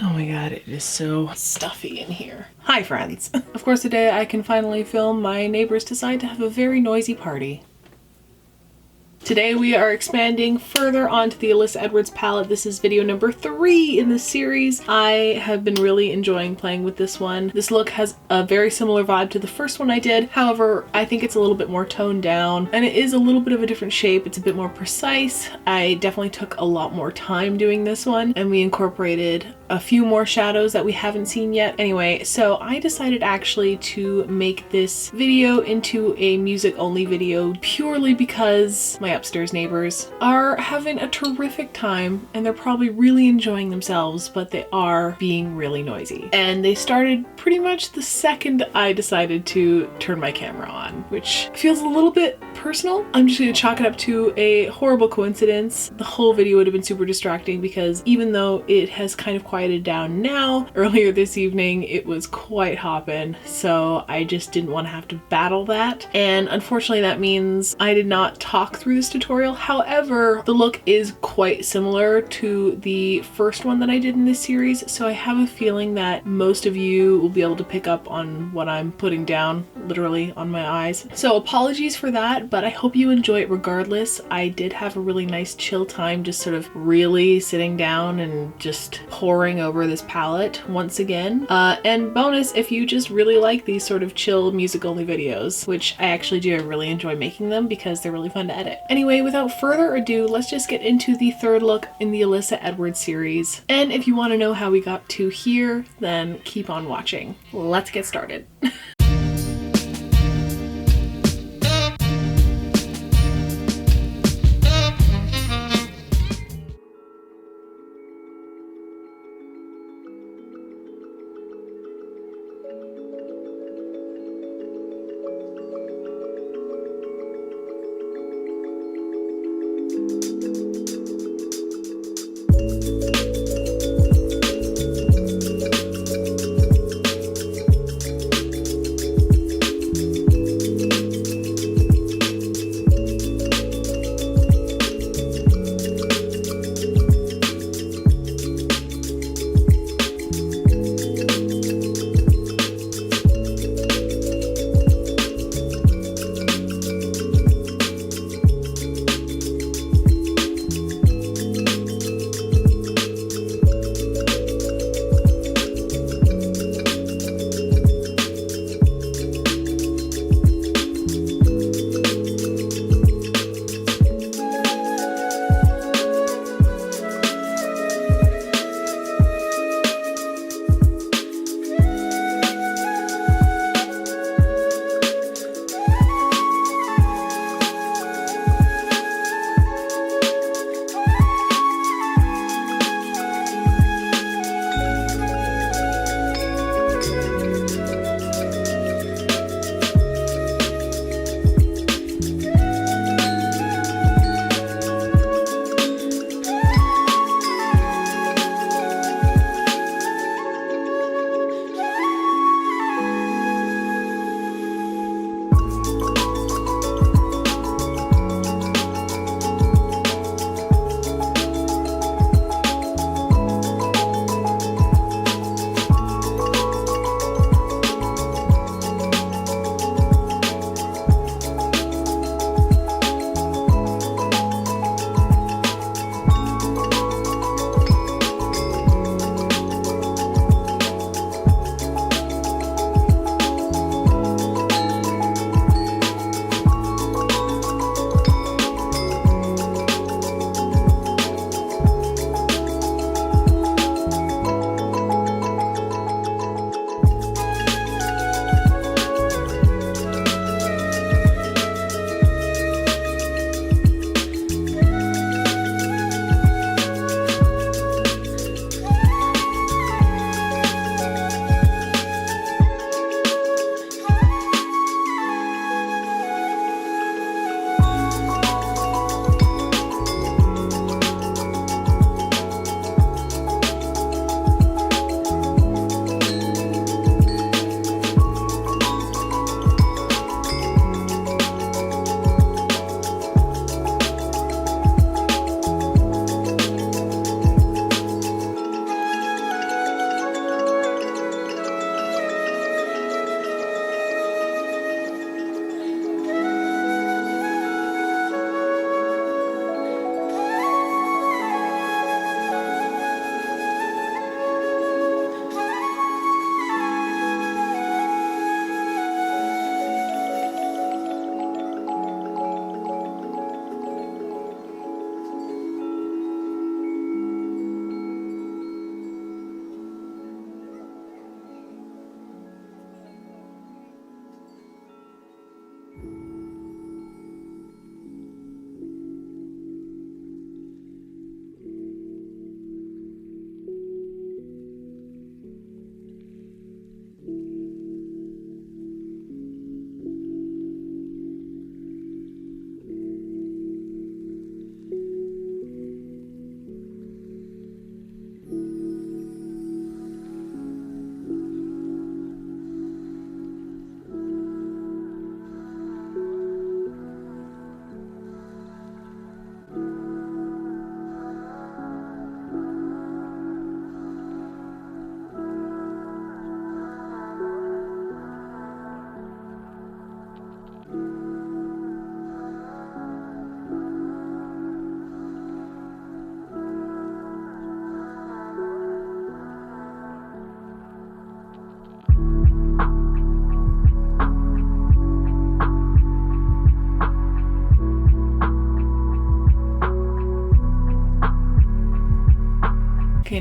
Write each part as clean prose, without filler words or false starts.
Oh my god, it is so stuffy in here. Hi friends! Of course today I can finally film my neighbors decide to have a very noisy party. Today we are expanding further onto the Alyssa Edwards palette. This is video number 3 in the series. I have been really enjoying playing with this one. This look has a very similar vibe to the first one I did. However, I think it's a little bit more toned down and it is a little bit of a different shape. It's a bit more precise. I definitely took a lot more time doing this one and we incorporated a few more shadows that we haven't seen yet. Anyway, so I decided actually to make this video into a music only video purely because my upstairs neighbors are having a terrific time and they're probably really enjoying themselves, but they are being really noisy. And they started pretty much the second I decided to turn my camera on, which feels a little bit personal. I'm just gonna chalk it up to a horrible coincidence. The whole video would have been super distracting because even though it has kind of quieted down now, earlier this evening it was quite hoppin', so I just didn't want to have to battle that. And unfortunately that means I did not talk through this tutorial. However, the look is quite similar to the first one that I did in this series, so I have a feeling that most of you will be able to pick up on what I'm putting down literally on my eyes. So apologies for that, but I hope you enjoy it regardless. I did have a really nice chill time just sort of really sitting down and just poring over this palette once again. And bonus, if you just really like these sort of chill music only videos, which I actually do, I really enjoy making them because they're really fun to edit. Anyway, without further ado, let's just get into the third look in the Alyssa Edwards series. And if you want to know how we got to here, then keep on watching. Let's get started.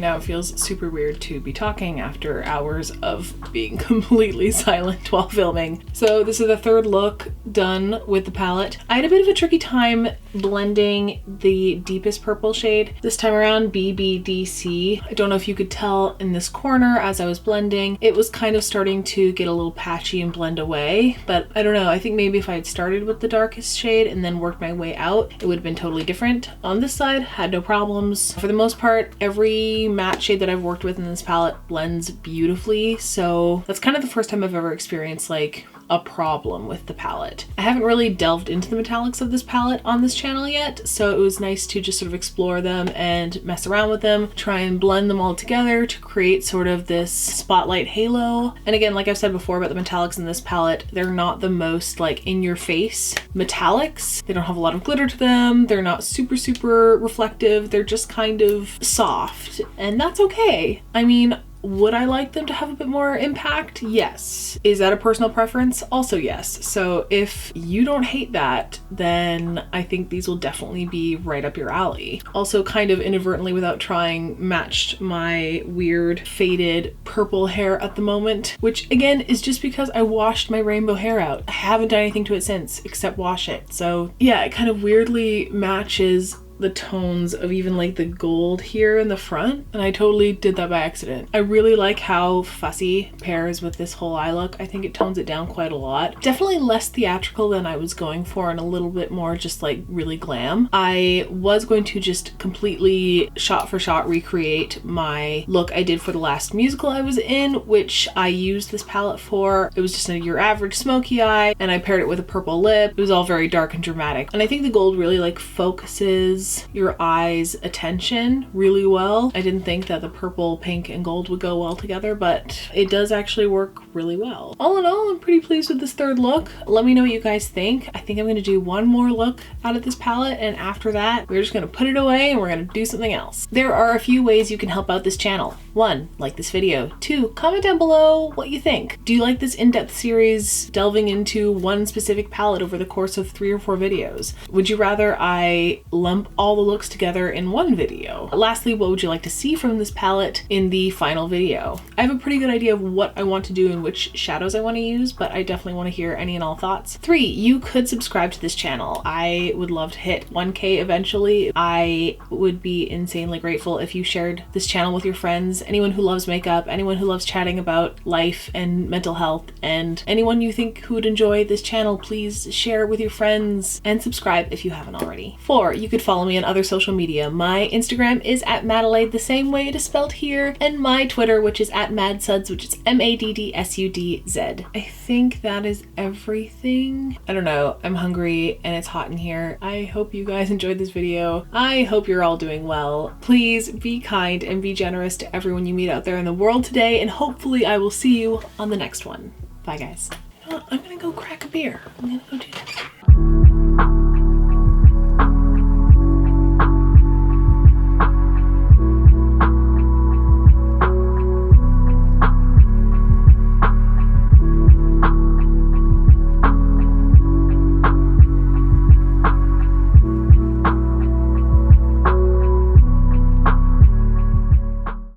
now it feels super weird to be talking after hours of being completely silent while filming. So this is the third look done with the palette. I had a bit of a tricky time blending the deepest purple shade this time around, BBDC. I don't know if you could tell in this corner as I was blending, it was kind of starting to get a little patchy and blend away, but I don't know, I think maybe if I had started with the darkest shade and then worked my way out, it would have been totally different. On this side, had no problems. For the most part, every matte shade that I've worked with in this palette blends beautifully, so that's kind of the first time I've ever experienced like a problem with the palette. I haven't really delved into the metallics of this palette on this channel yet, so it was nice to just sort of explore them and mess around with them, try and blend them all together to create sort of this spotlight halo. And again, like I've said before about the metallics in this palette, they're not the most like in your face metallics. They don't have a lot of glitter to them. They're not super reflective. They're just kind of soft, and that's okay. I mean, would I like them to have a bit more impact? Yes. Is that a personal preference? Also yes. So if you don't hate that, then I think these will definitely be right up your alley. Also, kind of inadvertently without trying, matched my weird faded purple hair at the moment, which again is just because I washed my rainbow hair out. I haven't done anything to it since except wash it. So yeah, it kind of weirdly matches the tones of even like the gold here in the front, and I totally did that by accident. I really like how fussy pairs with this whole eye look. I think it tones it down quite a lot. Definitely less theatrical than I was going for, and a little bit more just like really glam. I was going to just completely shot for shot recreate my look I did for the last musical I was in, which I used this palette for. It was just your average smoky eye, and I paired it with a purple lip. It was all very dark and dramatic, and I think the gold really like focuses your eyes' attention really well. I didn't think that the purple, pink, and gold would go well together, but it does actually work really well. All in all, I'm pretty pleased with this third look. Let me know what you guys think. I think I'm going to do one more look out of this palette, and after that, we're just going to put it away and we're going to do something else. There are a few ways you can help out this channel. 1, like this video. 2, comment down below what you think. Do you like this in-depth series delving into one specific palette over the course of 3 or 4 videos? Would you rather I lump all the looks together in one video? Lastly, what would you like to see from this palette in the final video? I have a pretty good idea of what I want to do and which shadows I want to use, but I definitely want to hear any and all thoughts. 3, you could subscribe to this channel. I would love to hit 1K eventually. I would be insanely grateful if you shared this channel with your friends, anyone who loves makeup, anyone who loves chatting about life and mental health, and anyone you think who would enjoy this channel. Please share it with your friends and subscribe if you haven't already. 4, you could follow me on other social media. My Instagram is at Madelaide, the same way it is spelled here, and my Twitter, which is at MadSuds, which is MADDSUDZ. I think that is everything. I don't know, I'm hungry and it's hot in here. I hope you guys enjoyed this video. I hope you're all doing well. Please be kind and be generous to everyone you meet out there in the world today, and hopefully I will see you on the next one. Bye guys. You know what? I'm gonna go crack a beer. I'm gonna go do that.